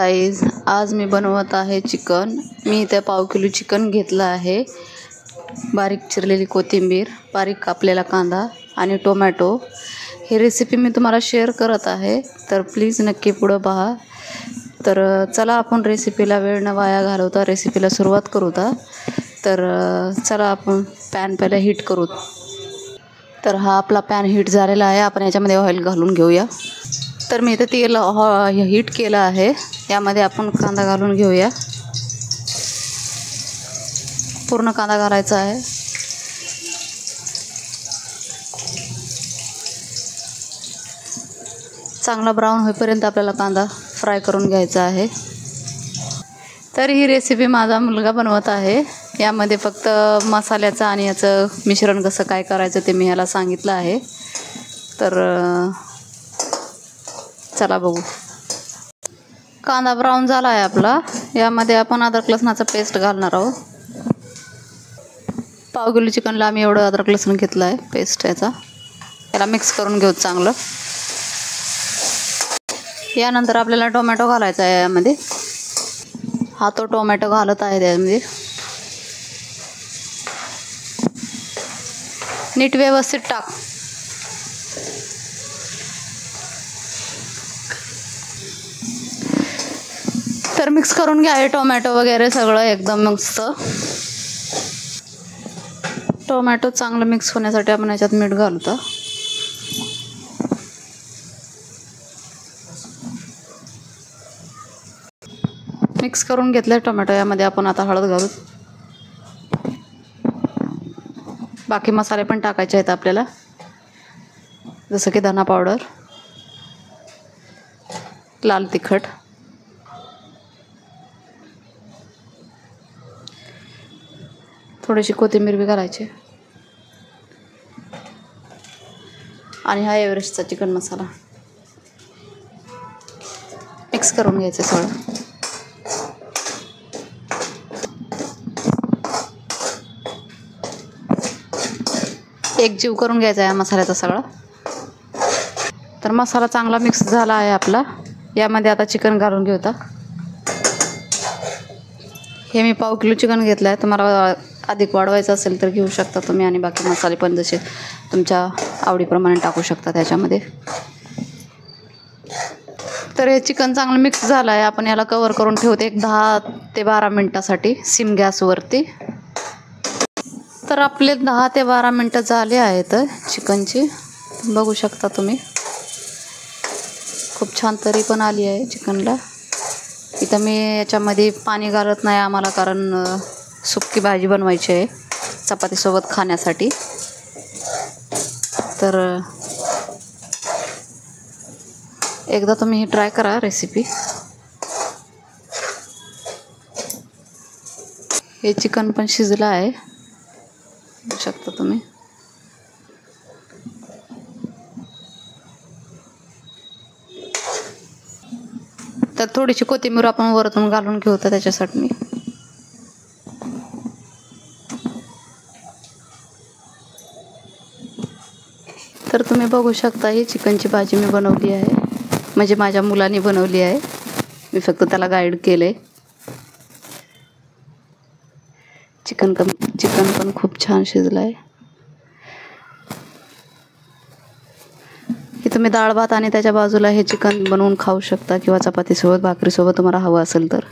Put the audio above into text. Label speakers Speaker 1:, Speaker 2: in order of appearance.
Speaker 1: Guys, आज मी बनवत आहे चिकन। मी इथे पाव किलो चिकन घेतलं आहे। बारीक चिरलेली कोथिंबीर, बारीक कापलेला कांदा आणि टोमॅटो। ही रेसिपी मी तुम्हाला शेअर करत आहे, तर प्लीज नक्की पुढे पहा। तर चला आपण रेसिपीला वेळ न वाया घालवता रेसिपीला सुरुवात करूया। तर चला आपण पॅन पहिले हीट करू। तर हा आपला पॅन हीट झालेला आहे, आपण याच्यामध्ये ऑइल घालून घेऊया। तर मी इथे तेल हीट केलं आहे, यामध्ये आपण कांदा घालून घेऊया। पूर्ण कांदा घालायचा आहे। चांगला ब्राऊन होईपर्यंत आपल्याला कांदा फ्राय करून घ्यायचा आहे। तर ही रेसिपी माझा मुलगा बनवत आहे। यामध्ये फक्त मसाल्याचं आणि याचं मिश्रण कसं काय करायचं ते मी याला सांगितलं आहे। तर चला बघू। कांदा ब्राऊन झाला आहे आपला, यामध्ये आपण अद्रक लसणाचा पेस्ट घालणार आहोत। पाव किलो चिकनला आम्ही एवढं अद्रक लसूण घेतलं आहे पेस्ट याचा। याला मिक्स करून घेऊ चांगलं। यानंतर आपल्याला टोमॅटो घालायचा आहे यामध्ये। हा तो टोमॅटो घालत आहे त्यामध्ये। नीट व्यवस्थित टाक। तर मिक्स करून घ्या हे टोमॅटो वगैरे सगळं एकदम मस्त। टोमॅटो चांगलं मिक्स होण्यासाठी आपण याच्यात मीठ घालतो। मिक्स करून घेतलं टोमॅटो, यामध्ये आपण आता हळद घालू। बाकी मसाले पण टाकायचे आहेत आपल्याला, जसं की धना पावडर, लाल तिखट, थोडीशी कोथिंबीर भी घालायची आणि हा एव्हरेस्टचा चिकन मसाला। मिक्स करून घ्यायचं सगळं। एकजीव करून घ्यायचा आहे मसाल्याचा सगळा। तर मसाला चांगला मिक्स झाला आहे आपला, यामध्ये आता चिकन घालून घेऊया। हे मी पाव किलो चिकन घेतलं आहे, तुम्हाला अधिक वाढवायचं असेल तर घेऊ शकता तुम्ही, आणि बाकी मसाले पण जसे तुमच्या आवडीप्रमाणे टाकू शकता त्याच्यामध्ये। तर हे चिकन चांगलं मिक्स झालं आहे, आपण याला कवर करून ठेवते एक 10 ते 12 मिनिटासाठी सिम गॅसवरती। तर आपले 10 ते 12 मिनटं झाले आहेत चिकनची, बघू शकता तुम्ही। खूप छान तरी पण आली आहे चिकनला। इथं मी याच्यामध्ये पाणी घालत नाही आम्हाला, कारण सुक्की भाजी बनवायची आहे चपातीसोबत खाण्यासाठी। तर एकदा तुम्ही ही ट्राय करा रेसिपी। हे चिकन पण शिजलं आहे, बघू शकता तुम्ही। तर थोडीशी कोथिंबीर आपण वरतून घालून घेऊ त्याच्यासाठी मी। तर तुम्ही बघू शकता ही चिकनची भाजी मी बनवली आहे, म्हणजे माझ्या मुलाने बनवली आहे, मी फक्त त्याला गाईड केले। चिकन पण खूप छान शिजलं आहे। हे तुम्ही डाळ भात आणि त्याच्या बाजूला हे चिकन बनवून खाऊ शकता, किंवा चपातीसोबत भाकरीसोबत तुम्हाला हवं असेल तर।